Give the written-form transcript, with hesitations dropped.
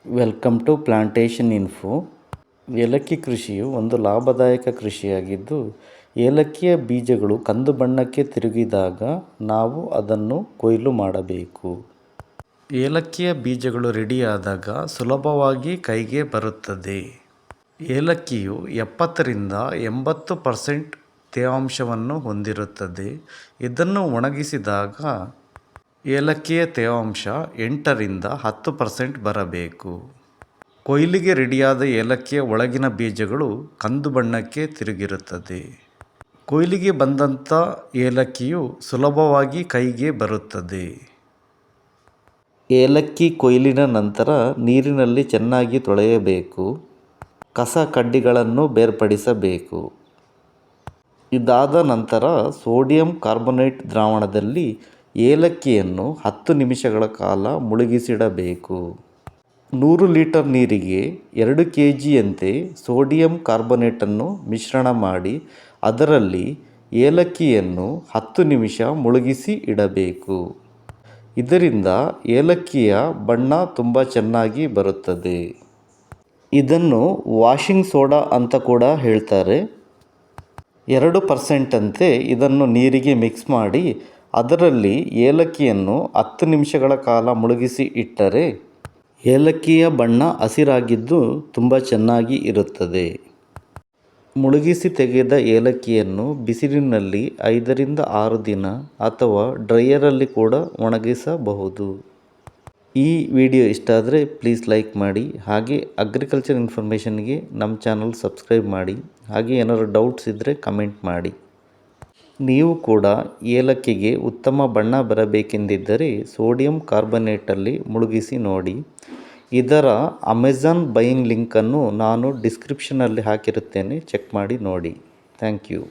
Welcome to plantation info. ಏಲಕ್ಕಿ ಕೃಷಿಯು ಒಂದು ಲಾಭದಾಯಕ ಕೃಷಿಯಾಗಿದ್ದು, ಏಲಕ್ಕಿಯ ಬೀಜಗಳು ಕಂದು ಬಣ್ಣಕ್ಕೆ ತಿರುಗಿದಾಗ ನಾವು ಅದನ್ನು ಕೊಯ್ಲು ಮಾಡಬೇಕು. ಏಲಕ್ಕಿಯ ಬೀಜಗಳು ರೆಡಿಯಾದಾಗ ಸುಲಭವಾಗಿ ಕೈಗೆ ಬರುತ್ತದೆ. ಏಲಕ್ಕಿಯು 70-80% ತೇವಾಂಶವನ್ನು ಹೊಂದಿರುತ್ತದೆ. ಇದನ್ನು ಒಣಗಿಸಿದಾಗ ಏಲಕ್ಕಿಯ ತೇವಾಂಶ 8-10% ಬರಬೇಕು. ಕೊಯ್ಲಿಗೆ ರೆಡಿಯಾದ ಏಲಕ್ಕಿಯ ಒಳಗಿನ ಬೀಜಗಳು ಕಂದು ಬಣ್ಣಕ್ಕೆ ತಿರುಗಿರುತ್ತದೆ. ಕೊಯ್ಲಿಗೆ ಬಂದಂಥ ಏಲಕ್ಕಿಯು ಸುಲಭವಾಗಿ ಕೈಗೆ ಬರುತ್ತದೆ. ಏಲಕ್ಕಿ ಕೊಯ್ಲಿನ ನಂತರ ನೀರಿನಲ್ಲಿ ಚೆನ್ನಾಗಿ ತೊಳೆಯಬೇಕು. ಕಸ ಕಡ್ಡಿಗಳನ್ನು ಬೇರ್ಪಡಿಸಬೇಕು. ಇದಾದ ನಂತರ ಸೋಡಿಯಂ ಕಾರ್ಬೊನೇಟ್ ದ್ರಾವಣದಲ್ಲಿ ಏಲಕ್ಕಿಯನ್ನು 10 ನಿಮಿಷಗಳ ಕಾಲ ಮುಳುಗಿಸಿಡಬೇಕು. 100 ಲೀಟರ್ ನೀರಿಗೆ 2 kgಯಂತೆ ಸೋಡಿಯಂ ಕಾರ್ಬೊನೇಟನ್ನು ಮಿಶ್ರಣ ಮಾಡಿ ಅದರಲ್ಲಿ ಏಲಕ್ಕಿಯನ್ನು 10 ನಿಮಿಷ ಮುಳುಗಿಸಿ ಇಡಬೇಕು. ಇದರಿಂದ ಏಲಕ್ಕಿಯ ಬಣ್ಣ ತುಂಬ ಚೆನ್ನಾಗಿ ಬರುತ್ತದೆ. ಇದನ್ನು ವಾಷಿಂಗ್ ಸೋಡಾ ಅಂತ ಕೂಡ ಹೇಳ್ತಾರೆ. 2% ಅಂತೆ ಇದನ್ನು ನೀರಿಗೆ ಮಿಕ್ಸ್ ಮಾಡಿ ಅದರಲ್ಲಿ ಏಲಕ್ಕಿಯನ್ನು 10 ನಿಮಿಷಗಳ ಕಾಲ ಮುಳುಗಿಸಿ ಇಟ್ಟರೆ ಏಲಕ್ಕಿಯ ಬಣ್ಣ ಹಸಿರಾಗಿದ್ದು ತುಂಬ ಚೆನ್ನಾಗಿ ಇರುತ್ತದೆ. ಮುಳುಗಿಸಿ ತೆಗೆದ ಏಲಕ್ಕಿಯನ್ನು ಬಿಸಿಲಿನಲ್ಲಿ 5-6 ದಿನ ಅಥವಾ ಡ್ರೈಯರಲ್ಲಿ ಕೂಡ ಒಣಗಿಸಬಹುದು. ಈ ವಿಡಿಯೋ ಇಷ್ಟ ಆದರೆ ಪ್ಲೀಸ್ ಲೈಕ್ ಮಾಡಿ. ಹಾಗೆ ಅಗ್ರಿಕಲ್ಚರ್ ಇನ್ಫಾರ್ಮೇಷನ್ಗೆ ನಮ್ಮ ಚಾನಲ್ ಸಬ್ಸ್ಕ್ರೈಬ್ ಮಾಡಿ. ಹಾಗೆ ಏನಾದರೂ ಡೌಟ್ಸ್ ಇದ್ದರೆ ಕಮೆಂಟ್ ಮಾಡಿ. ನೀವು ಕೂಡ ಏಲಕ್ಕಿಗೆ ಉತ್ತಮ ಬಣ್ಣ ಬರಬೇಕೆಂದಿದ್ದರೆ ಸೋಡಿಯಂ ಕಾರ್ಬೊನೇಟಲ್ಲಿ ಮುಳುಗಿಸಿ ನೋಡಿ. ಇದರ ಅಮೆಜಾನ್ ಬೈಯಿಂಗ್ ಲಿಂಕನ್ನು ನಾನು ಡಿಸ್ಕ್ರಿಪ್ಷನಲ್ಲಿ ಹಾಕಿರುತ್ತೇನೆ, ಚೆಕ್ ಮಾಡಿ ನೋಡಿ. Thank you.